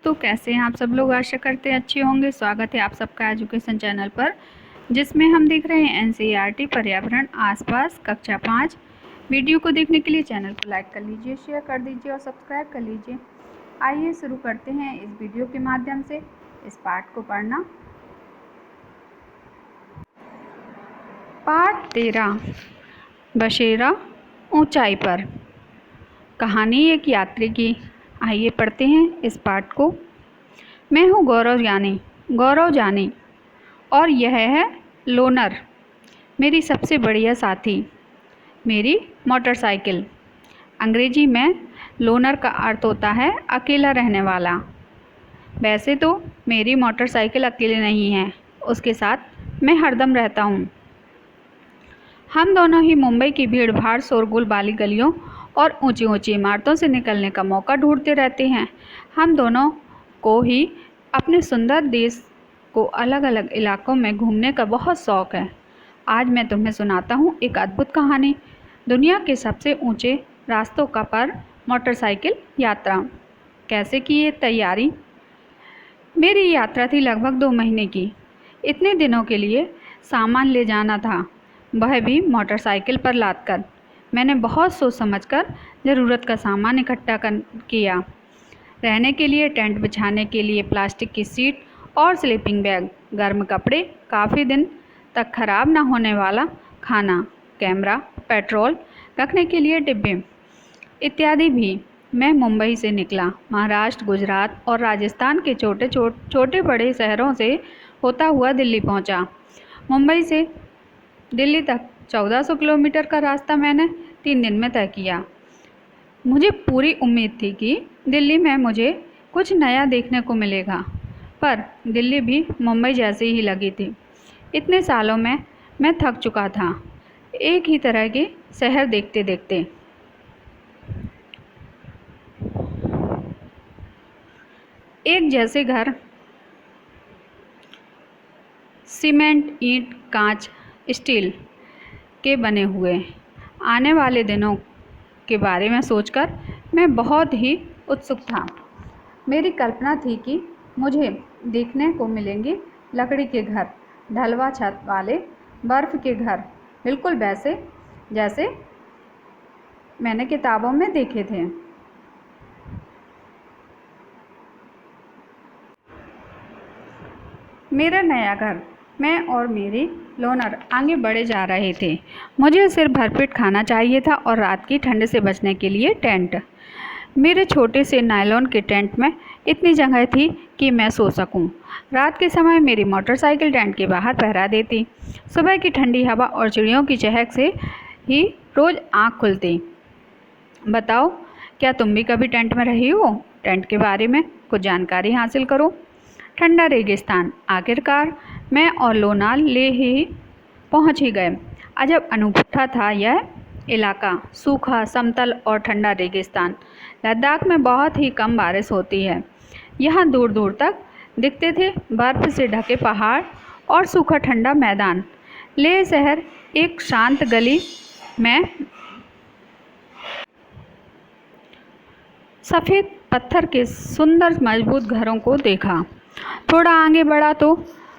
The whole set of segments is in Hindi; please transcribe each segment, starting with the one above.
तो कैसे हैं आप सब लोग। आशा करते हैं अच्छे होंगे। स्वागत है आप सबका एजुकेशन चैनल पर, जिसमें हम देख रहे हैं एनसीईआरटी पर्यावरण आसपास कक्षा 5। वीडियो को देखने के लिए चैनल को लाइक कर लीजिए, शेयर कर दीजिए और सब्सक्राइब कर लीजिए। आइए शुरू करते हैं इस वीडियो के माध्यम से इस पाठ को पढ़ना। पाठ 13, बसेरा ऊंचाई पर। कहानी एक यात्री की। आइए पढ़ते हैं इस पाठ को। मैं हूँ गौरव जानी और यह है लोनर, मेरी सबसे बढ़िया साथी, मेरी मोटरसाइकिल। अंग्रेजी में लोनर का अर्थ होता है अकेला रहने वाला। वैसे तो मेरी मोटरसाइकिल अकेले नहीं है, उसके साथ मैं हरदम रहता हूँ। हम दोनों ही मुंबई की भीड़ भाड़, शोरगुल वाली गलियों और ऊंची ऊंची इमारतों से निकलने का मौका ढूंढते रहते हैं। हम दोनों को ही अपने सुंदर देश को अलग अलग इलाकों में घूमने का बहुत शौक़ है। आज मैं तुम्हें सुनाता हूँ एक अद्भुत कहानी, दुनिया के सबसे ऊंचे रास्तों का पर मोटरसाइकिल यात्रा। कैसे की ये तैयारी? मेरी यात्रा थी लगभग 2 महीने की। इतने दिनों के लिए सामान ले जाना था, वह भी मोटरसाइकिल पर लादकर। मैंने बहुत सोच समझकर ज़रूरत का सामान इकट्ठा किया। रहने के लिए टेंट, बिछाने के लिए प्लास्टिक की सीट और स्लीपिंग बैग, गर्म कपड़े, काफ़ी दिन तक खराब ना होने वाला खाना, कैमरा, पेट्रोल रखने के लिए डिब्बे इत्यादि भी। मैं मुंबई से निकला। महाराष्ट्र, गुजरात और राजस्थान के छोटे बड़े शहरों से होता हुआ दिल्ली पहुंचा। मुंबई से दिल्ली तक 1400 किलोमीटर का रास्ता मैंने 3 दिन में तय किया। मुझे पूरी उम्मीद थी कि दिल्ली में मुझे कुछ नया देखने को मिलेगा, पर दिल्ली भी मुंबई जैसी ही लगी थी। इतने सालों में मैं थक चुका था एक ही तरह के शहर देखते देखते। एक जैसे घर, सीमेंट, ईंट, कांच, स्टील के बने हुए। आने वाले दिनों के बारे में सोचकर मैं बहुत ही उत्सुक था। मेरी कल्पना थी कि मुझे देखने को मिलेंगे लकड़ी के घर, ढलवा छत वाले बर्फ़ के घर, बिल्कुल वैसे जैसे मैंने किताबों में देखे थे। मेरा नया घर, मैं और मेरी लोनर आगे बढ़े जा रहे थे। मुझे सिर्फ भरपेट खाना चाहिए था और रात की ठंड से बचने के लिए टेंट। मेरे छोटे से नायलॉन के टेंट में इतनी जगह थी कि मैं सो सकूं। रात के समय मेरी मोटरसाइकिल टेंट के बाहर पहरा देती। सुबह की ठंडी हवा और चिड़ियों की चहक से ही रोज़ आँख खुलती। बताओ, क्या तुम भी कभी टेंट में रही हो? टेंट के बारे में कुछ जानकारी हासिल करो। ठंडा रेगिस्तान। आखिरकार मैं और लोनाल ले ही पहुंच ही गए। अजब अनूठा था यह इलाका, सूखा, समतल और ठंडा रेगिस्तान। लद्दाख में बहुत ही कम बारिश होती है। यहाँ दूर दूर तक दिखते थे बर्फ़ से ढके पहाड़ और सूखा ठंडा मैदान। लेह शहर एक शांत गली में सफ़ेद पत्थर के सुंदर मजबूत घरों को देखा। थोड़ा आगे बढ़ा तो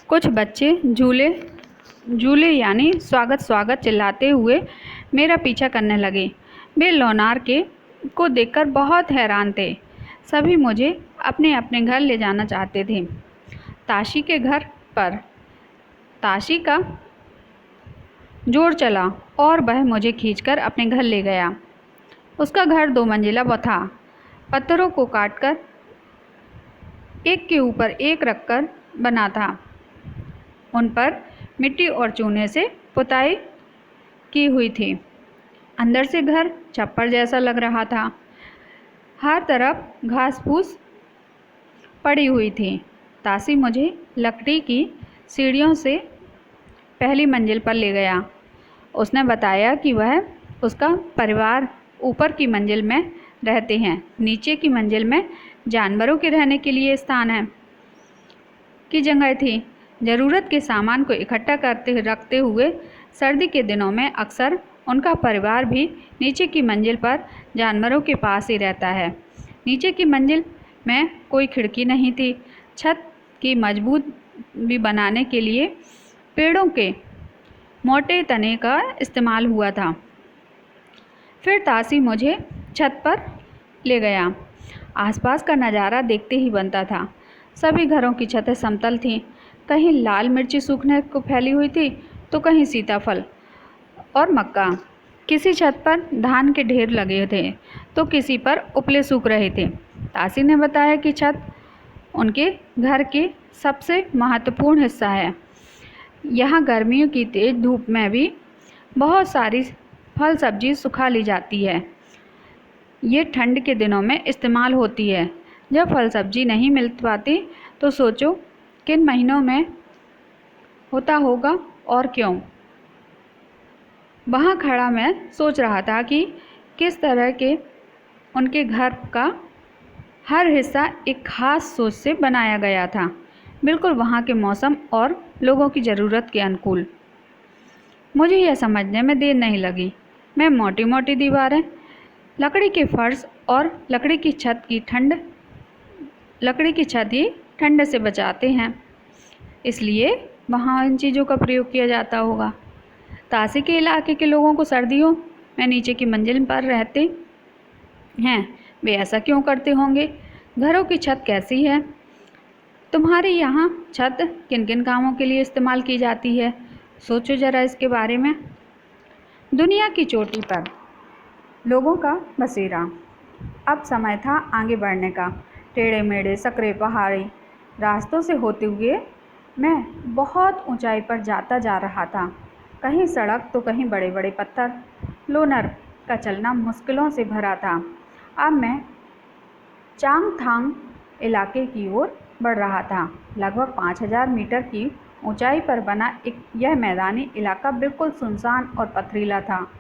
कुछ बच्चे झूले यानी स्वागत चिल्लाते हुए मेरा पीछा करने लगे। वे लोनार को देखकर बहुत हैरान थे। सभी मुझे अपने अपने घर ले जाना चाहते थे। ताशी के घर पर ताशी का जोर चला और वह मुझे खींचकर अपने घर ले गया। उसका घर 2 मंजिला था। पत्थरों को काटकर एक के ऊपर एक रखकर बना था। उन पर मिट्टी और चूने से पुताई की हुई थी। अंदर से घर छप्पर जैसा लग रहा था। हर तरफ घास फूस पड़ी हुई थी। ताशी मुझे लकड़ी की सीढ़ियों से पहली मंजिल पर ले गया। उसने बताया कि वह उसका परिवार ऊपर की मंजिल में रहते हैं, नीचे की मंजिल में जानवरों के रहने के लिए स्थान है की जगह थी। ज़रूरत के सामान को इकट्ठा रखते हुए सर्दी के दिनों में अक्सर उनका परिवार भी नीचे की मंजिल पर जानवरों के पास ही रहता है। नीचे की मंजिल में कोई खिड़की नहीं थी। छत की मजबूत भी बनाने के लिए पेड़ों के मोटे तने का इस्तेमाल हुआ था। फिर तासी मुझे छत पर ले गया। आसपास का नज़ारा देखते ही बनता था। सभी घरों की छतें समतल थीं। कहीं लाल मिर्ची सूखने को फैली हुई थी तो कहीं सीताफल और मक्का। किसी छत पर धान के ढेर लगे थे तो किसी पर उपले सूख रहे थे। तासी ने बताया कि छत उनके घर के सबसे महत्वपूर्ण हिस्सा है। यहाँ गर्मियों की तेज़ धूप में भी बहुत सारी फल सब्जी सुखा ली जाती है। ये ठंड के दिनों में इस्तेमाल होती है। जब फल सब्जी नहीं मिल पाती तो सोचो किन महीनों में होता होगा और क्यों। वहाँ खड़ा मैं सोच रहा था कि किस तरह के उनके घर का हर हिस्सा एक ख़ास सोच से बनाया गया था, बिल्कुल वहाँ के मौसम और लोगों की ज़रूरत के अनुकूल। मुझे यह समझने में देर नहीं लगी। मैं मोटी मोटी दीवारें, लकड़ी के फर्श और लकड़ी की छत ही ठंड से बचाते हैं, इसलिए वहाँ इन चीज़ों का प्रयोग किया जाता होगा। तासी के इलाके के लोगों को सर्दियों में नीचे की मंजिल पर रहते हैं, वे ऐसा क्यों करते होंगे? घरों की छत कैसी है? तुम्हारे यहाँ छत किन किन कामों के लिए इस्तेमाल की जाती है? सोचो ज़रा इसके बारे में। दुनिया की चोटी पर लोगों का बसेरा। अब समय था आगे बढ़ने का। टेढ़े मेढ़े सकरे पहाड़ी रास्तों से होते हुए मैं बहुत ऊंचाई पर जाता जा रहा था। कहीं सड़क तो कहीं बड़े बड़े पत्थर। लोनर का चलना मुश्किलों से भरा था। अब मैं चांगथांग इलाके की ओर बढ़ रहा था। लगभग 5000 मीटर की ऊंचाई पर बना यह मैदानी इलाका बिल्कुल सुनसान और पथरीला था।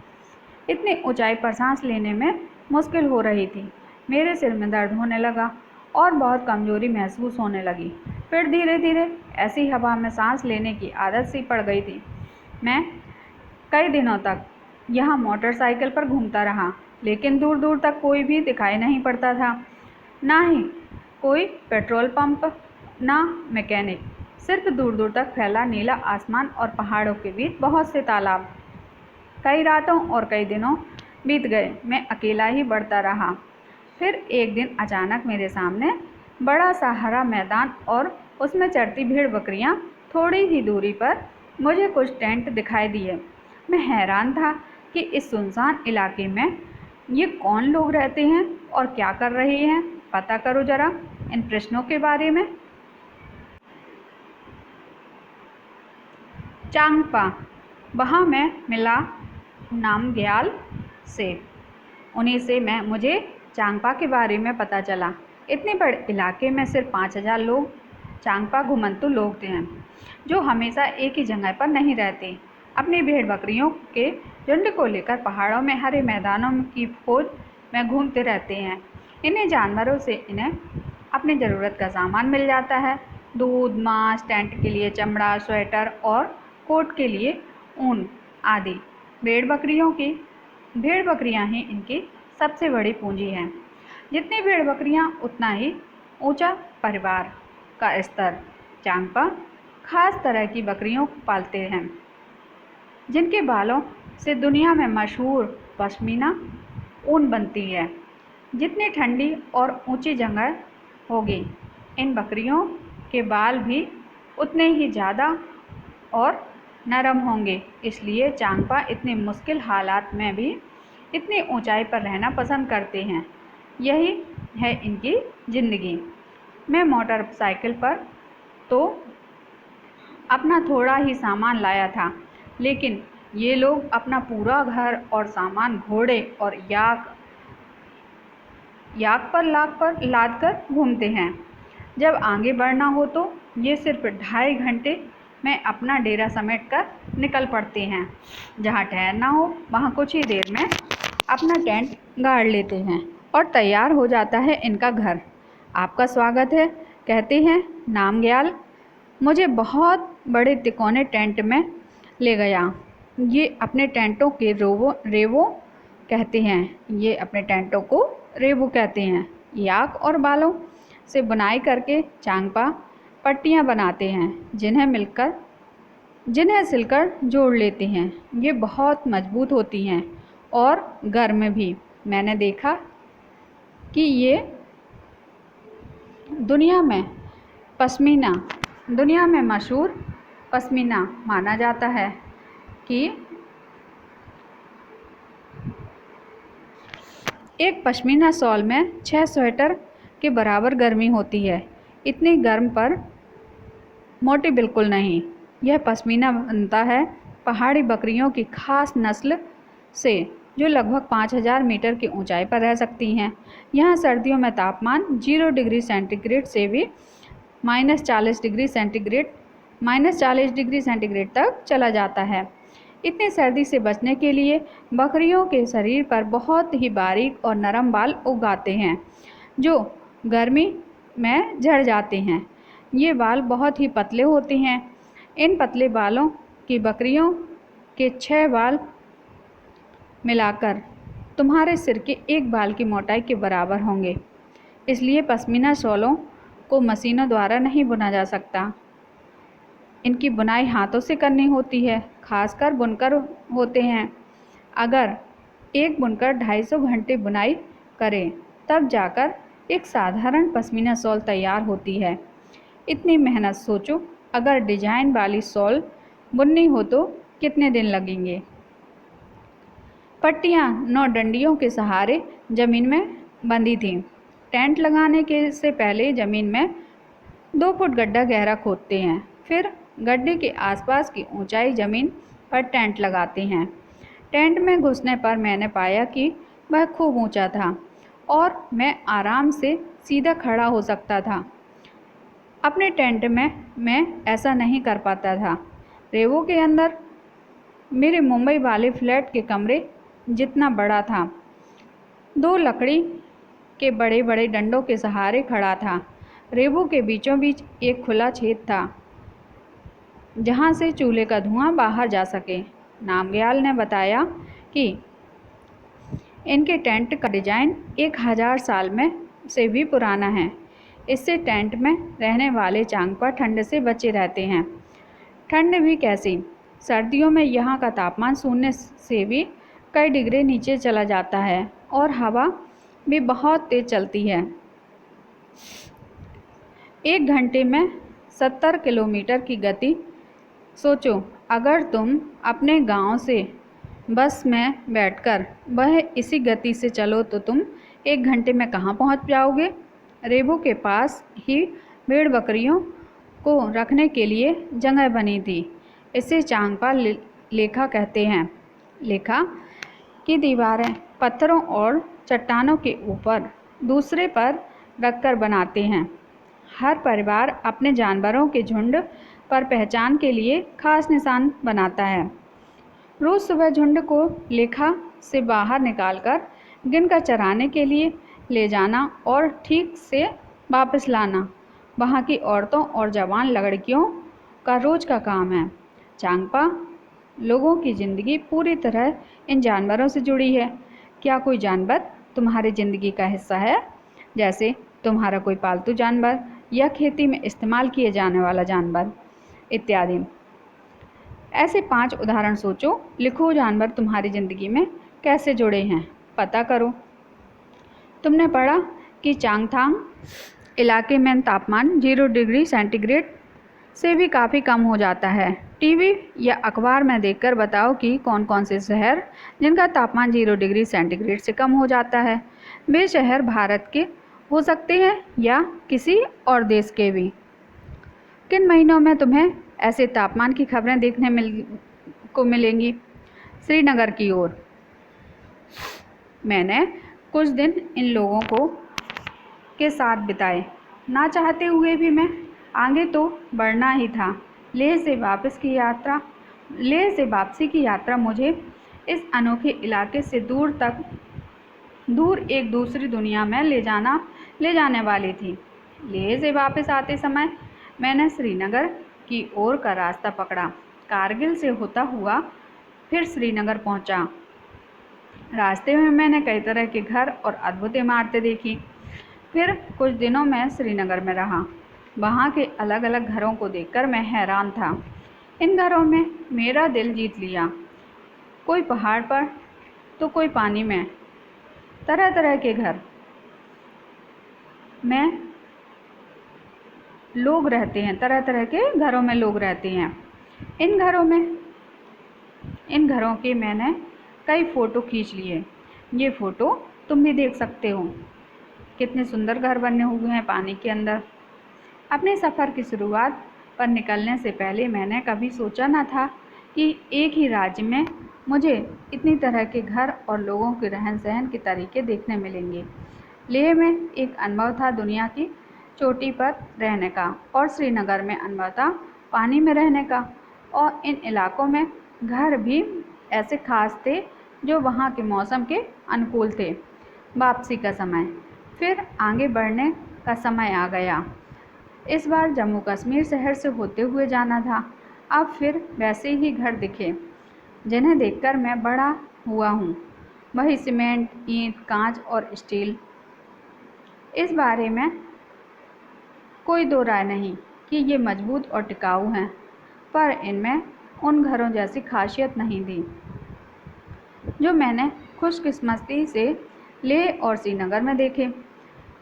इतनी ऊंचाई पर सांस लेने में मुश्किल हो रही थी। मेरे सिर में दर्द होने लगा और बहुत कमजोरी महसूस होने लगी। फिर धीरे धीरे ऐसी हवा में सांस लेने की आदत सी पड़ गई थी। मैं कई दिनों तक यहाँ मोटरसाइकिल पर घूमता रहा, लेकिन दूर दूर तक कोई भी दिखाई नहीं पड़ता था। ना ही कोई पेट्रोल पंप, ना मैकेनिक। सिर्फ दूर दूर तक फैला नीला आसमान और पहाड़ों के बीच बहुत से तालाब। कई रातों और कई दिनों बीत गए। मैं अकेला ही बढ़ता रहा। फिर एक दिन अचानक मेरे सामने बड़ा सा हरा मैदान और उसमें चरती भेड़ बकरियां। थोड़ी ही दूरी पर मुझे कुछ टेंट दिखाई दिए। मैं हैरान था कि इस सुनसान इलाके में ये कौन लोग रहते हैं और क्या कर रहे हैं। पता करो ज़रा इन प्रश्नों के बारे में। चांगपा, वहाँ मैं मिला नामग्याल से। उन्हीं से मुझे चांगपा के बारे में पता चला। इतने बड़े इलाके में सिर्फ 5000 लोग चांगपा घुमंतु लोग हैं, जो हमेशा एक ही जगह पर नहीं रहते। अपनी भेड़ बकरियों के झुंड को लेकर पहाड़ों में हरे मैदानों की खोज में घूमते रहते हैं। इन्हीं जानवरों से इन्हें अपनी ज़रूरत का सामान मिल जाता है। दूध, मांस, टेंट के लिए चमड़ा, स्वेटर और कोट के लिए ऊन आदि। भेड़ बकरियां ही इनकी सबसे बड़ी पूंजी हैं। जितनी भेड़ बकरियां उतना ही ऊंचा परिवार का स्तर। चांगपा खास तरह की बकरियों को पालते हैं, जिनके बालों से दुनिया में मशहूर पश्मीना ऊन बनती है। जितनी ठंडी और ऊंची जगह होगी, इन बकरियों के बाल भी उतने ही ज़्यादा और नरम होंगे। इसलिए चांगपा इतने मुश्किल हालात में भी इतनी ऊंचाई पर रहना पसंद करते हैं। यही है इनकी ज़िंदगी। मैं मोटरसाइकिल पर तो अपना थोड़ा ही सामान लाया था, लेकिन ये लोग अपना पूरा घर और सामान घोड़े और याक पर लाद कर घूमते हैं। जब आगे बढ़ना हो तो ये सिर्फ 2.5 घंटे में अपना डेरा समेट कर निकल पड़ते हैं। जहाँ ठहरना हो वहाँ कुछ ही देर में अपना टेंट गाड़ लेते हैं और तैयार हो जाता है इनका घर। आपका स्वागत है, कहते हैं नामग्याल। मुझे बहुत बड़े तिकोने टेंट में ले गया। ये अपने टेंटों के रेवो कहते हैं। याक और बालों से बुनाई करके चांगपा पट्टियाँ बनाते हैं, जिन्हें सिलकर जोड़ लेते हैं। ये बहुत मजबूत होती हैं और गर्म भी। मैंने देखा कि ये दुनिया में मशहूर पश्मीना माना जाता है कि एक पश्मीना शॉल में 6 स्वेटर के बराबर गर्मी होती है। इतनी गर्म पर मोटी बिल्कुल नहीं। यह पश्मीना बनता है पहाड़ी बकरियों की खास नस्ल से, जो लगभग 5000 मीटर की ऊंचाई पर रह सकती हैं। यहाँ सर्दियों में तापमान 0 डिग्री सेंटीग्रेड से भी -40 डिग्री सेंटीग्रेड तक चला जाता है। इतनी सर्दी से बचने के लिए बकरियों के शरीर पर बहुत ही बारीक और नरम बाल उग आते हैं, जो गर्मी में झड़ जाते हैं। ये बाल बहुत ही पतले होते हैं। इन पतले बालों की बकरियों के 6 बाल मिलाकर तुम्हारे सिर के एक बाल की मोटाई के बराबर होंगे। इसलिए पश्मीना शॉलों को मशीनों द्वारा नहीं बुना जा सकता। इनकी बुनाई हाथों से करनी होती है, खासकर बुनकर होते हैं। अगर एक बुनकर 250 घंटे बुनाई करे, तब जाकर एक साधारण पश्मीना शॉल तैयार होती है। इतनी मेहनत सोचो, अगर डिजाइन वाली शॉल बुननी हो तो कितने दिन लगेंगे। पट्टियाँ 9 डंडियों के सहारे जमीन में बंधी थीं। टेंट लगाने के से पहले जमीन में 2 फुट गड्ढा गहरा खोदते हैं, फिर गड्ढे के आसपास की ऊंचाई जमीन पर टेंट लगाते हैं। टेंट में घुसने पर मैंने पाया कि वह खूब ऊंचा था और मैं आराम से सीधा खड़ा हो सकता था। अपने टेंट में मैं ऐसा नहीं कर पाता था। रेवो के अंदर मेरे मुंबई वाले फ्लैट के कमरे जितना बड़ा था। 2 लकड़ी के बड़े बड़े डंडों के सहारे खड़ा था। रेवो के बीचों बीच एक खुला छेद था, जहाँ से चूल्हे का धुआं बाहर जा सके। नामग्याल ने बताया कि इनके टेंट का डिजाइन 1000 साल में से भी पुराना है। इससे टेंट में रहने वाले चांगपा ठंड से बचे रहते हैं। ठंड भी कैसी, सर्दियों में यहाँ का तापमान 0 से भी कई डिग्री नीचे चला जाता है और हवा भी बहुत तेज चलती है। 1 घंटे में 70 किलोमीटर की गति। सोचो, अगर तुम अपने गांव से बस में बैठकर वह इसी गति से चलो तो तुम 1 घंटे में कहाँ पहुँच जाओगे। रेबो के पास ही भेड़ बकरियों को रखने के लिए जगह बनी थी। इसे चांगपा लेखा कहते हैं। लेखा की दीवारें पत्थरों और चट्टानों के ऊपर दूसरे पर रखकर बनाते हैं। हर परिवार अपने जानवरों के झुंड पर पहचान के लिए खास निशान बनाता है। रोज़ सुबह झुंड को लेखा से बाहर निकालकर गिनकर चराने के लिए ले जाना और ठीक से वापस लाना वहाँ की औरतों और जवान लड़कियों का रोज़ का काम है। चांगपा लोगों की ज़िंदगी पूरी तरह इन जानवरों से जुड़ी है। क्या कोई जानवर तुम्हारी ज़िंदगी का हिस्सा है, जैसे तुम्हारा कोई पालतू जानवर या खेती में इस्तेमाल किए जाने वाला जानवर इत्यादि। ऐसे 5 उदाहरण सोचो, लिखो जानवर तुम्हारी ज़िंदगी में कैसे जुड़े हैं, पता करो। तुमने पढ़ा कि चांगथांग इलाके में तापमान 0 डिग्री सेंटीग्रेड से भी काफ़ी कम हो जाता है। टीवी या अखबार में देखकर बताओ कि कौन कौन से शहर जिनका तापमान 0 डिग्री सेंटीग्रेड से कम हो जाता है। वे शहर भारत के हो सकते हैं या किसी और देश के भी। किन महीनों में तुम्हें ऐसे तापमान की खबरें देखने को मिलेंगी? श्रीनगर की ओर। मैंने कुछ दिन इन लोगों के साथ बिताए। ना चाहते हुए भी मैं आगे तो बढ़ना ही था। लेह से वापसी की यात्रा मुझे इस अनोखे इलाके से दूर एक दूसरी दुनिया में ले जाने वाली थी। लेह से वापस आते समय मैंने श्रीनगर की ओर का रास्ता पकड़ा। कारगिल से होता हुआ फिर श्रीनगर पहुंचा। रास्ते में मैंने कई तरह के घर और अद्भुत इमारतें देखी। फिर कुछ दिनों मैं श्रीनगर में रहा। वहाँ के अलग अलग घरों को देखकर मैं हैरान था। इन घरों में मेरा दिल जीत लिया। कोई पहाड़ पर तो कोई पानी में, तरह तरह के घर में लोग रहते हैं, तरह तरह के घरों में लोग रहते हैं। इन घरों के मैंने कई फ़ोटो खींच लिए। ये फ़ोटो तुम भी देख सकते हो। कितने सुंदर घर बने हुए हैं पानी के अंदर। अपने सफ़र की शुरुआत पर निकलने से पहले मैंने कभी सोचा न था कि एक ही राज्य में मुझे इतनी तरह के घर और लोगों के रहन सहन के तरीके देखने मिलेंगे। लेह में एक अनुभव था दुनिया की चोटी पर रहने का, और श्रीनगर में अनुभव था पानी में रहने का। और इन इलाकों में घर भी ऐसे खास थे जो वहाँ के मौसम के अनुकूल थे। वापसी का समय, फिर आगे बढ़ने का समय आ गया। इस बार जम्मू कश्मीर शहर से होते हुए जाना था। अब फिर वैसे ही घर दिखे जिन्हें देखकर मैं बड़ा हुआ हूँ। वही सीमेंट, ईंट, कांच और स्टील। इस बारे में कोई दो राय नहीं कि ये मजबूत और टिकाऊ हैं, पर इनमें उन घरों जैसी खासियत नहीं थी जो मैंने खुशकिस्मती से लेह और श्रीनगर में देखे।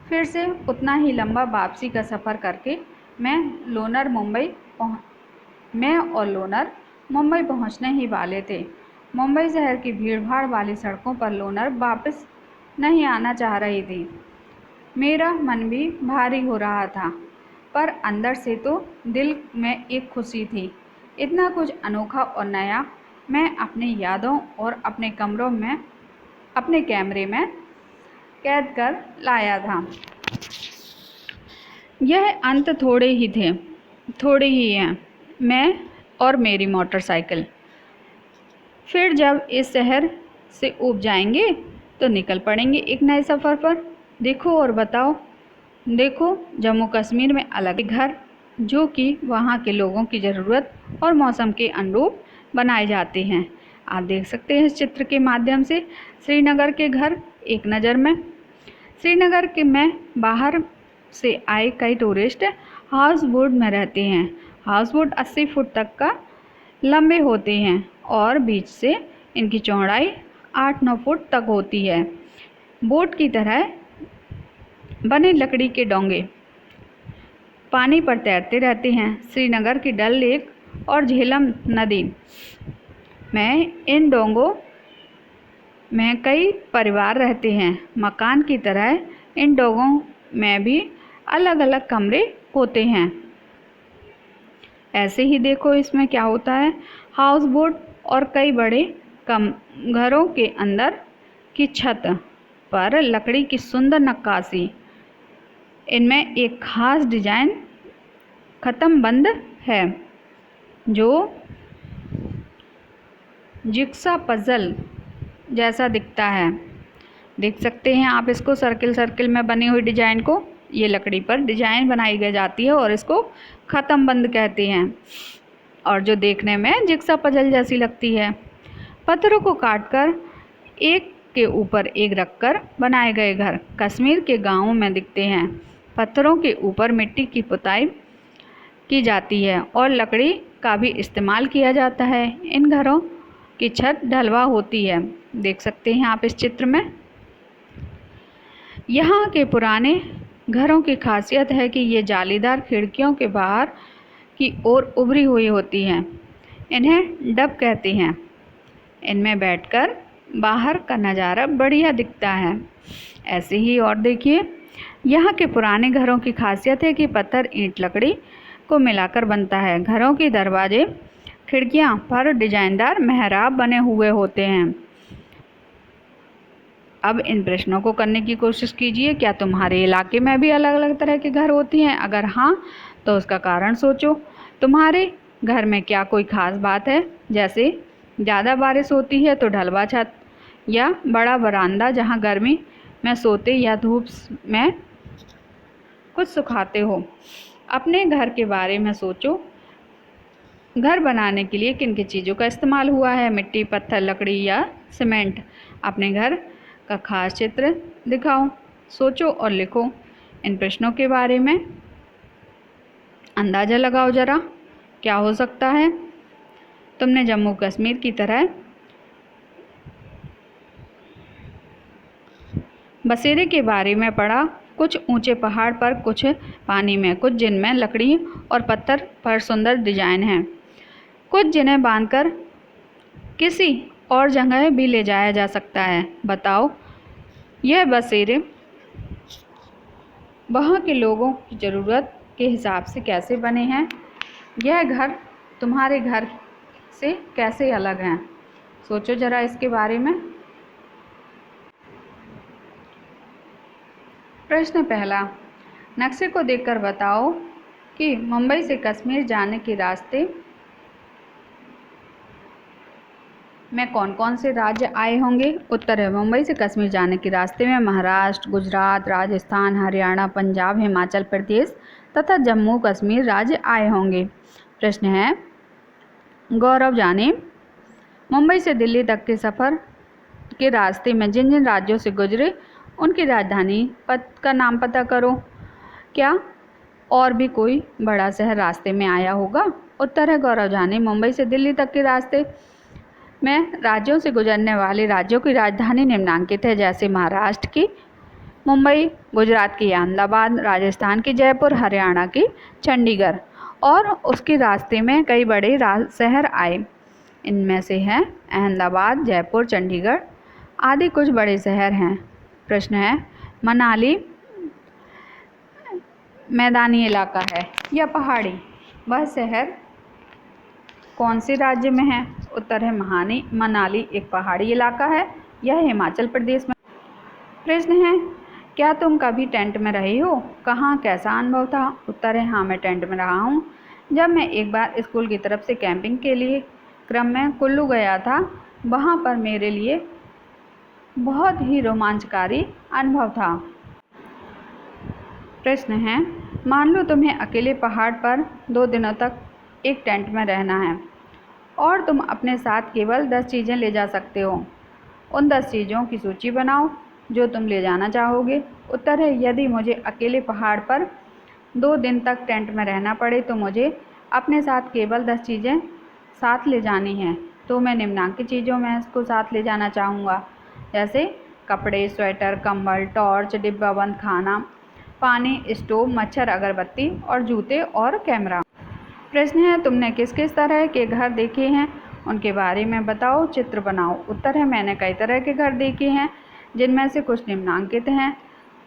फिर से उतना ही लंबा वापसी का सफ़र करके मैं और लोनर मुंबई पहुंचने ही वाले थे। मुंबई शहर की भीड़भाड़ वाली सड़कों पर लोनर वापस नहीं आना चाह रही थी। मेरा मन भी भारी हो रहा था, पर अंदर से तो दिल में एक खुशी थी। इतना कुछ अनोखा और नया मैं अपनी यादों और अपने कैमरे में कैद कर लाया था। यह अंत थोड़े ही हैं, मैं और मेरी मोटरसाइकिल। फिर जब इस शहर से ऊब जाएंगे तो निकल पड़ेंगे एक नए सफ़र पर। देखो और बताओ। देखो, जम्मू कश्मीर में अलग घर जो कि वहाँ के लोगों की ज़रूरत और मौसम के अनुरूप बनाए जाते हैं। आप देख सकते हैं इस चित्र के माध्यम से श्रीनगर के घर एक नज़र में। श्रीनगर के में बाहर से आए कई टूरिस्ट हाउस बोट में रहते हैं। हाउस बोट 80 फुट तक का लंबे होते हैं और बीच से इनकी चौड़ाई 8-9 फुट तक होती है। बोट की तरह बने लकड़ी के डोंगे पानी पर तैरते रहते हैं। श्रीनगर की डल लेक और झेलम नदी में इन डोंगों में कई परिवार रहते हैं। मकान की तरह इन डोंगों में भी अलग अलग कमरे होते हैं। ऐसे ही देखो इसमें क्या होता है। हाउस बोट और कई बड़े घरों के अंदर की छत पर लकड़ी की सुंदर नक्काशी। इनमें एक खास डिजाइन ख़त्म बंद है जो जिक्सा पजल जैसा दिखता है। देख सकते हैं आप इसको, सर्किल में बनी हुई डिजाइन को। ये लकड़ी पर डिजाइन बनाई गई जाती है और इसको ख़त्म बंद कहते हैं, और जो देखने में जिक्सा पजल जैसी लगती है। पत्थरों को काटकर एक के ऊपर एक रखकर बनाए गए घर कश्मीर के गांवों में दिखते हैं। पत्थरों के ऊपर मिट्टी की पुताई की जाती है और लकड़ी का भी इस्तेमाल किया जाता है। इन घरों की छत ढलवा होती है। देख सकते हैं आप इस चित्र में। यहाँ के पुराने घरों की खासियत है कि ये जालीदार खिड़कियों के बाहर की ओर उभरी हुई होती हैं। इन्हें डब कहते हैं। इनमें बैठकर बाहर का नज़ारा बढ़िया दिखता है। ऐसे ही और देखिए, यहाँ के पुराने घरों की खासियत है कि पत्थर, ईंट, लकड़ी को मिलाकर बनता है। घरों के दरवाजे, खिड़कियाँ पर डिजाइनदार मेहराब बने हुए होते हैं। अब इन प्रश्नों को करने की कोशिश कीजिए। क्या तुम्हारे इलाके में भी अलग अलग तरह के घर होती हैं? अगर हाँ, तो उसका कारण सोचो। तुम्हारे घर में क्या कोई ख़ास बात है? जैसे ज़्यादा बारिश होती है तो ढलवा छत, या बड़ा बरामदा जहाँ गर्मी में सोते या धूप में कुछ सुखाते हो। अपने घर के बारे में सोचो। घर बनाने के लिए किन किन चीज़ों का इस्तेमाल हुआ है? मिट्टी, पत्थर, लकड़ी या सीमेंट? अपने घर का खास चित्र दिखाओ, सोचो और लिखो। इन प्रश्नों के बारे में अंदाज़ा लगाओ ज़रा, क्या हो सकता है। तुमने जम्मू कश्मीर की तरह बसेरे के बारे में पढ़ा, कुछ ऊंचे पहाड़ पर, कुछ पानी में, कुछ जिनमें लकड़ी और पत्थर पर सुंदर डिजाइन हैं, कुछ जिन्हें बांधकर किसी और जगह भी ले जाया जा सकता है। बताओ, यह बसेरे वहाँ के लोगों की ज़रूरत के हिसाब से कैसे बने हैं? यह घर तुम्हारे घर से कैसे अलग हैं? सोचो ज़रा इसके बारे में। प्रश्न पहला, नक्शे को देखकर बताओ कि मुंबई से कश्मीर जाने के रास्ते में कौन कौन से राज्य आए होंगे। उत्तर है, मुंबई से कश्मीर जाने के रास्ते में महाराष्ट्र, गुजरात, राजस्थान, हरियाणा, पंजाब, हिमाचल प्रदेश तथा जम्मू कश्मीर राज्य आए होंगे। प्रश्न है, गौरव जाने मुंबई से दिल्ली तक के सफ़र के रास्ते में जिन जिन राज्यों से गुजरे उनकी राजधानी का नाम पता करो। क्या और भी कोई बड़ा शहर रास्ते में आया होगा? उत्तर है, गौरव जाने मुंबई से दिल्ली तक के रास्ते में राज्यों से गुजरने वाले राज्यों की राजधानी निम्नांकित है, जैसे महाराष्ट्र की मुंबई, गुजरात की अहमदाबाद, राजस्थान की जयपुर, हरियाणा की चंडीगढ़। और उसके रास्ते में कई बड़े शहर आए, इनमें से हैं अहमदाबाद, जयपुर, चंडीगढ़ आदि कुछ बड़े शहर हैं। प्रश्न है, मनाली मैदानी इलाका है या पहाड़ी? वह शहर कौन से राज्य में है? उत्तर है, मनाली एक पहाड़ी इलाका है, यह हिमाचल प्रदेश में। प्रश्न है, क्या तुम कभी टेंट में रहे हो? कहाँ, कैसा अनुभव था? उत्तर है, हाँ मैं टेंट में रहा हूँ। जब मैं एक बार स्कूल की तरफ से कैंपिंग के लिए क्रम में कुल्लू गया था, वहाँ पर मेरे लिए बहुत ही रोमांचकारी अनुभव था। प्रश्न है, मान लो तुम्हें अकेले पहाड़ पर 2 दिनों तक एक टेंट में रहना है और तुम अपने साथ केवल 10 चीज़ें ले जा सकते हो। उन 10 चीज़ों की सूची बनाओ जो तुम ले जाना चाहोगे। उत्तर है, यदि मुझे अकेले पहाड़ पर 2 दिन तक टेंट में रहना पड़े तो मुझे अपने साथ केवल 10 चीज़ें साथ ले जानी हैं, तो मैं निम्नलिखित चीज़ों में इसको साथ ले जाना चाहूँगा, जैसे कपड़े, स्वेटर, कंबल, टॉर्च, डिब्बाबंद खाना, पानी, स्टोव, मच्छर, अगरबत्ती और जूते और कैमरा। प्रश्न है, तुमने किस किस तरह के घर देखे हैं, उनके बारे में बताओ, चित्र बनाओ। उत्तर है, मैंने कई तरह के घर देखे हैं, जिनमें से कुछ निम्नलिखित हैं।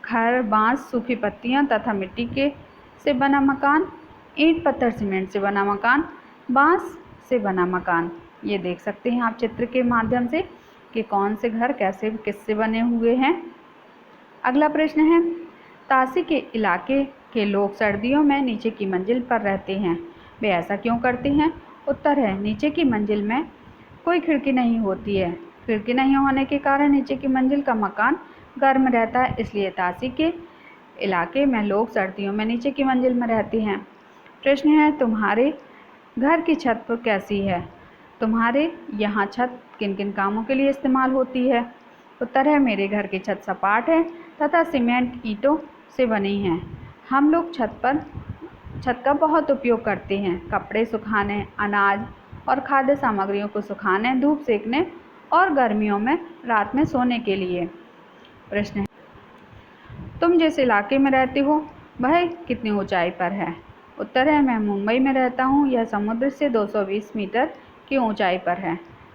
घर, बांस, सूखी पत्तियां तथा मिट्टी के से बना मकान, ईंट, पत्थर, सीमेंट से बना मकान, बांस से बना मकान। ये देख सकते हैं आप चित्र के माध्यम से कि कौन से घर कैसे किससे बने हुए हैं। अगला प्रश्न है, तासी के इलाके के लोग सर्दियों में नीचे की मंजिल पर रहते हैं, वे ऐसा क्यों करते हैं? उत्तर है, नीचे की मंजिल में कोई खिड़की नहीं होती है। खिड़की नहीं होने के कारण नीचे की मंजिल का मकान गर्म रहता है, इसलिए तासी के इलाके में लोग सर्दियों में नीचे की मंजिल में रहते हैं। प्रश्न है, तुम्हारे घर की छत पर कैसी है? तुम्हारे यहाँ छत किन किन कामों के लिए इस्तेमाल होती है? उत्तर है, मेरे घर की छत सपाट है तथा सीमेंट ईंटों से बनी है। हम लोग छत का बहुत उपयोग करते हैं, कपड़े सुखाने, अनाज और खाद्य सामग्रियों को सुखाने, धूप सेकने और गर्मियों में रात में सोने के लिए। प्रश्न है, तुम जिस इलाके में रहते हो वह कितनी ऊंचाई पर है? उत्तर है, मैं मुंबई में रहता हूँ, यह समुद्र से 220 मीटर की ऊंचाई पर है।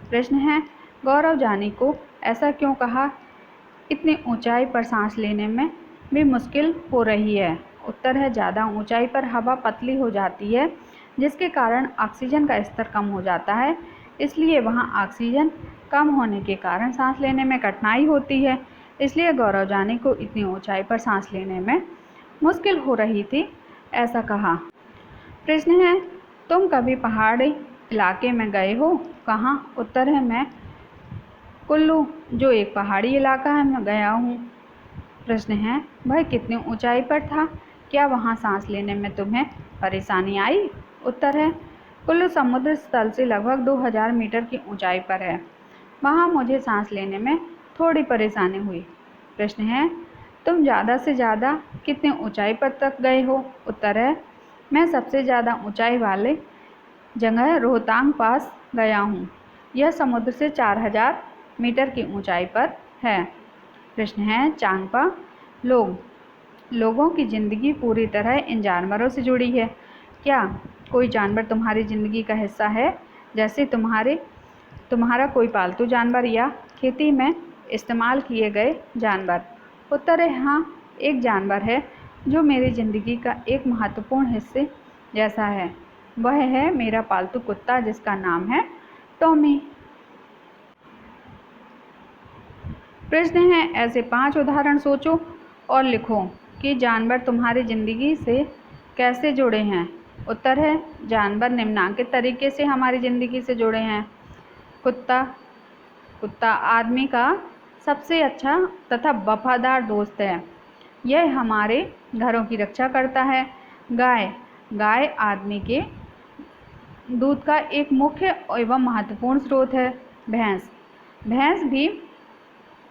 प्रश्न है, गौरव जानी को ऐसा क्यों कहा, इतनी ऊंचाई पर सांस लेने में भी मुश्किल हो रही है? उत्तर है, ज़्यादा ऊंचाई पर हवा पतली हो जाती है, जिसके कारण ऑक्सीजन का स्तर कम हो जाता है, इसलिए वहाँ ऑक्सीजन कम होने के कारण सांस लेने में कठिनाई होती है, इसलिए गौरव जानी को इतनी ऊंचाई पर सांस लेने में मुश्किल हो रही थी, ऐसा कहा। प्रश्न है, तुम कभी पहाड़ी इलाके में गए हो? कहाँ? उत्तर है, मैं कुल्लू जो एक पहाड़ी इलाका है में गया हूँ। प्रश्न है, वह कितनी ऊंचाई पर था? क्या वहाँ सांस लेने में तुम्हें परेशानी आई? उत्तर है, कुल्लू समुद्र तल से लगभग 2000 मीटर की ऊंचाई पर है, वहाँ मुझे सांस लेने में थोड़ी परेशानी हुई। प्रश्न है, तुम ज़्यादा से ज़्यादा कितने ऊंचाई पर तक गए हो? उत्तर है, मैं सबसे ज़्यादा ऊंचाई वाले जगह रोहतांग पास गया हूँ। यह समुद्र से 4000 मीटर की ऊंचाई पर है। प्रश्न है चांगपा, लोगों की ज़िंदगी पूरी तरह इन जानवरों से जुड़ी है। क्या कोई जानवर तुम्हारी ज़िंदगी का हिस्सा है, जैसे तुम्हारा कोई पालतू जानवर या खेती में इस्तेमाल किए गए जानवर? उत्तर है हाँ, एक जानवर है जो मेरी ज़िंदगी का एक महत्वपूर्ण हिस्से जैसा है। वह है मेरा पालतू कुत्ता, जिसका नाम है टॉमी। प्रश्न है ऐसे 5 उदाहरण सोचो और लिखो कि जानवर तुम्हारी ज़िंदगी से कैसे जुड़े हैं। उत्तर है जानवर निम्नलिखित तरीके से हमारी ज़िंदगी से जुड़े हैं। कुत्ता आदमी का सबसे अच्छा तथा वफादार दोस्त है। यह हमारे घरों की रक्षा करता है। गाय आदमी के दूध का एक मुख्य एवं महत्वपूर्ण स्रोत है। भैंस भी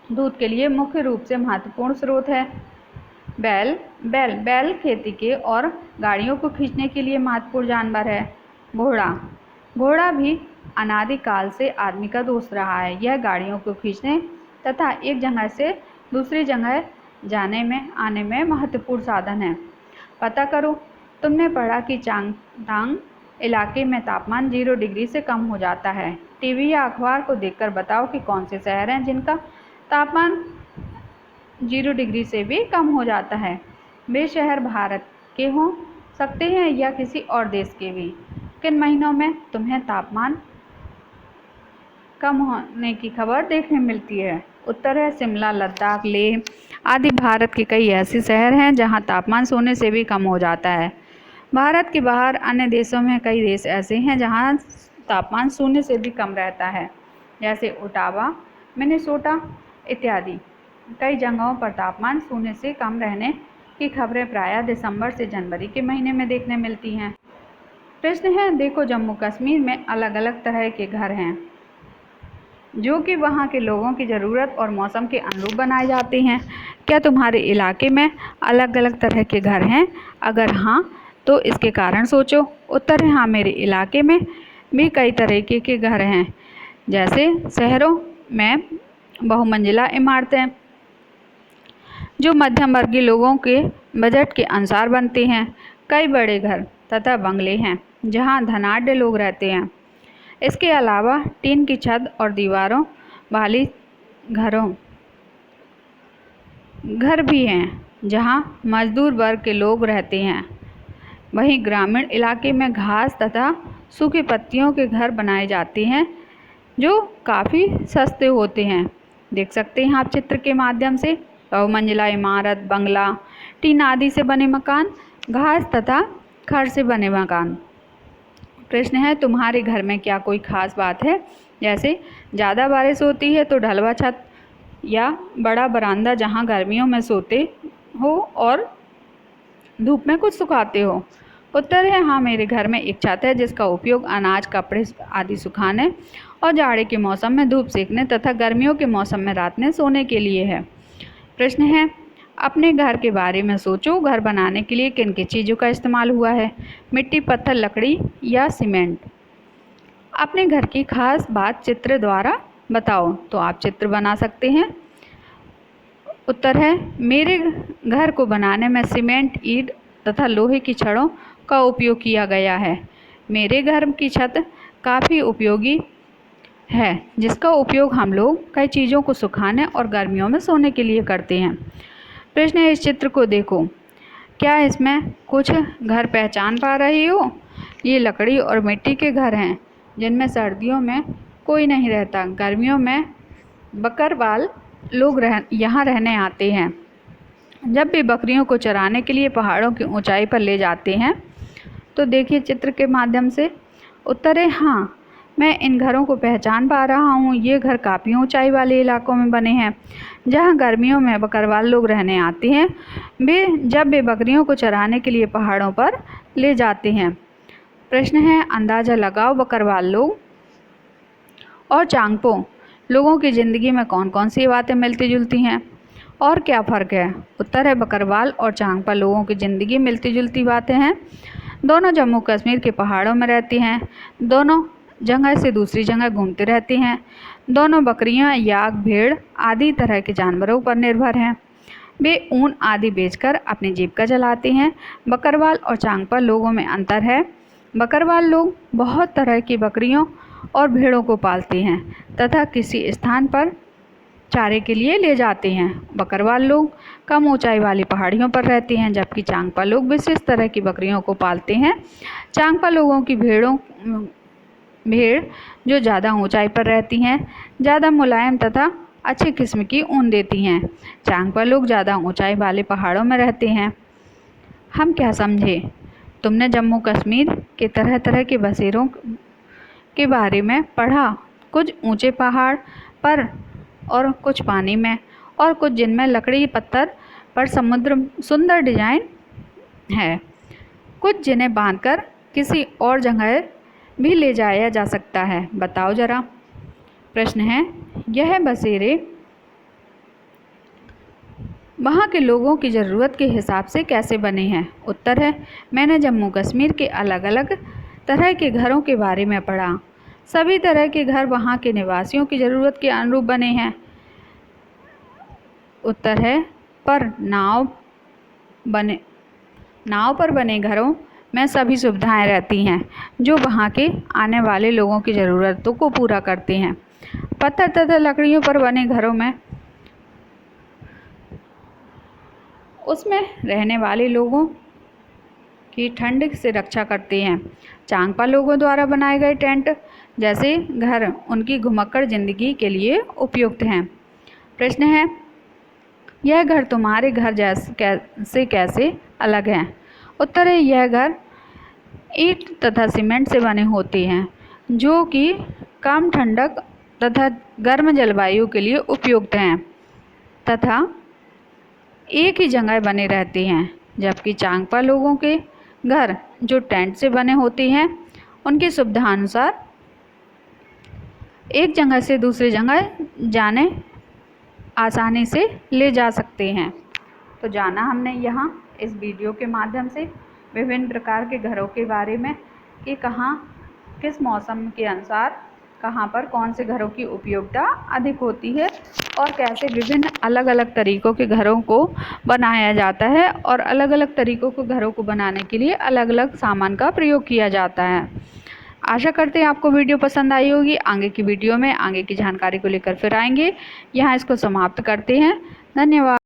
दूध के लिए मुख्य रूप से महत्वपूर्ण स्रोत है। बैल खेती के और गाड़ियों को खींचने के लिए महत्वपूर्ण जानवर है। घोड़ा भी अनादिकाल से आदमी का दोस्त रहा है। यह गाड़ियों को खींचने तथा एक जगह से दूसरी जगह जाने में आने में महत्वपूर्ण साधन है। पता करो, तुमने पढ़ा कि चांगथांग इलाके में तापमान 0 डिग्री से कम हो जाता है। टीवी या अखबार को देखकर बताओ कि कौन से शहर हैं जिनका तापमान 0 डिग्री से भी कम हो जाता है। वे शहर भारत के हो सकते हैं या किसी और देश के भी। किन महीनों में तुम्हें तापमान कम होने की खबर देखने मिलती है? उत्तर है शिमला, लद्दाख, लेह आदि भारत के कई ऐसे शहर हैं जहां तापमान शून्य से भी कम हो जाता है। भारत के बाहर अन्य देशों में कई देश ऐसे हैं जहां तापमान शून्य से भी कम रहता है, जैसे ओटावा, मिनेसोटा इत्यादि। कई जगहों पर तापमान शून्य से कम रहने की खबरें प्रायः दिसंबर से जनवरी के महीने में देखने मिलती हैं। प्रश्न है देखो, जम्मू कश्मीर में अलग अलग तरह के घर हैं जो कि वहाँ के लोगों की ज़रूरत और मौसम के अनुरूप बनाए जाते हैं। क्या तुम्हारे इलाके में अलग अलग तरह के घर हैं? अगर हाँ, तो इसके कारण सोचो। उत्तर है हाँ, मेरे इलाके में भी कई तरीके के घर हैं, जैसे शहरों में बहुमंजिला इमारतें जो मध्यम वर्गीय लोगों के बजट के अनुसार बनते हैं। कई बड़े घर तथा बंगले हैं जहां धनाढ्य लोग रहते हैं। इसके अलावा टीन की छत और दीवारों वाली घर भी हैं जहां मजदूर वर्ग के लोग रहते हैं। वहीं ग्रामीण इलाके में घास तथा सूखी पत्तियों के घर बनाए जाते हैं जो काफ़ी सस्ते होते हैं। देख सकते हैं आप चित्र के माध्यम से बहुमंजिला इमारत, बंगला, टीन आदि से बने मकान, घास तथा खड़ से बने मकान। प्रश्न है तुम्हारे घर में क्या कोई खास बात है, जैसे ज़्यादा बारिश होती है तो ढलवा छत या बड़ा बरामदा जहां गर्मियों में सोते हो और धूप में कुछ सुखाते हो? उत्तर है हाँ, मेरे घर में एक छत है जिसका उपयोग अनाज, कपड़े आदि सुखाने और जाड़े के मौसम में धूप सेकने तथा गर्मियों के मौसम में रात में सोने के लिए है। प्रश्न है अपने घर के बारे में सोचो। घर बनाने के लिए किन किन चीज़ों का इस्तेमाल हुआ है? मिट्टी, पत्थर, लकड़ी या सीमेंट? अपने घर की खास बात चित्र द्वारा बताओ। तो आप चित्र बना सकते हैं। उत्तर है मेरे घर को बनाने में सीमेंट, ईंट तथा लोहे की छड़ों का उपयोग किया गया है। मेरे घर की छत काफ़ी उपयोगी है जिसका उपयोग हम लोग कई चीज़ों को सुखाने और गर्मियों में सोने के लिए करते हैं। प्रश्न है इस चित्र को देखो, क्या इसमें कुछ घर पहचान पा रही हो? ये लकड़ी और मिट्टी के घर हैं जिनमें सर्दियों में कोई नहीं रहता। गर्मियों में बकरवाल लोग यहाँ रहने आते हैं। जब भी बकरियों को चराने के लिए पहाड़ों की ऊंचाई पर ले जाते हैं। तो देखिए चित्र के माध्यम से। उत्तर है हाँ, मैं इन घरों को पहचान पा रहा हूँ। ये घर काफ़ी ऊंचाई वाले इलाकों में बने हैं जहाँ गर्मियों में बकरवाल लोग रहने आते हैं। जब वे बकरियों को चराने के लिए पहाड़ों पर ले जाते हैं। प्रश्न है अंदाज़ा लगाओ, बकरवाल लोग और चांगपो लोगों की ज़िंदगी में कौन कौन सी बातें मिलती जुलती हैं? और क्या फ़र्क है? उत्तर है बकरवाल और चांगपा लोगों की ज़िंदगी मिलती जुलती बातें हैं। दोनों जम्मू कश्मीर के पहाड़ों में रहती हैं। दोनों जगह से दूसरी जगह घूमते रहती हैं। दोनों बकरियां, याक, भेड़ आदि तरह के जानवरों पर निर्भर हैं। वे ऊन आदि बेचकर अपनी जीविका चलाते हैं। बकरवाल और चांगपा लोगों में अंतर है। बकरवाल लोग बहुत तरह की बकरियों और भेड़ों को पालते हैं तथा किसी स्थान पर चारे के लिए ले जाते हैं। बकरवाल लोग कम ऊंचाई वाली पहाड़ियों पर रहते हैं, जबकि चांगपा लोग विशेष तरह की बकरियों को पालते हैं। चांगपा लोगों की भेड़ जो ज़्यादा ऊंचाई पर रहती हैं, ज़्यादा मुलायम तथा अच्छी किस्म की ऊन देती हैं। चांगपा लोग ज़्यादा ऊंचाई वाले पहाड़ों में रहते हैं। हम क्या समझे? तुमने जम्मू कश्मीर के तरह तरह के बसेरों के बारे में पढ़ा। कुछ ऊंचे पहाड़ पर और कुछ पानी में और कुछ जिनमें लकड़ी पत्थर पर समुद्र सुंदर डिजाइन है। कुछ जिन्हें बांधकर किसी और जगह भी ले जाया जा सकता है। बताओ जरा। प्रश्न है, यह बसेरे वहाँ के लोगों की ज़रूरत के हिसाब से कैसे बने हैं? उत्तर है, मैंने जम्मू कश्मीर के अलग अलग तरह के घरों के बारे में पढ़ा। सभी तरह के घर वहाँ के निवासियों की ज़रूरत के अनुरूप बने हैं। उत्तर है, पर नाव पर बने घरों में सभी सुविधाएं रहती हैं जो वहाँ के आने वाले लोगों की ज़रूरतों को पूरा करते हैं। पत्थर तथा लकड़ियों पर बने घरों में उसमें रहने वाले लोगों की ठंड से रक्षा करते हैं। चांगपा लोगों द्वारा बनाए गए टेंट जैसे घर उनकी घुमक्कड़ जिंदगी के लिए उपयुक्त हैं। प्रश्न है, यह घर तुम्हारे घर जैसे कैसे अलग हैं? उत्तर है, यह घर ईंट तथा सीमेंट से बने होते हैं जो कि कम ठंडक तथा गर्म जलवायु के लिए उपयुक्त हैं तथा एक ही जगह बने रहते हैं। जबकि चांगपा लोगों के घर जो टेंट से बने होते हैं, उनकी सुविधा अनुसार एक जगह से दूसरी जगह जाने आसानी से ले जा सकते हैं। तो जाना हमने यहाँ इस वीडियो के माध्यम से विभिन्न प्रकार के घरों के बारे में कि कहाँ किस मौसम के अनुसार कहाँ पर कौन से घरों की उपयोगिता अधिक होती है और कैसे विभिन्न अलग अलग तरीक़ों के घरों को बनाया जाता है और अलग अलग तरीक़ों के घरों को बनाने के लिए अलग अलग सामान का प्रयोग किया जाता है। आशा करते हैं आपको वीडियो पसंद आई होगी। आगे की वीडियो में आगे की जानकारी को लेकर फिर आएंगे। यहाँ इसको समाप्त करते हैं। धन्यवाद।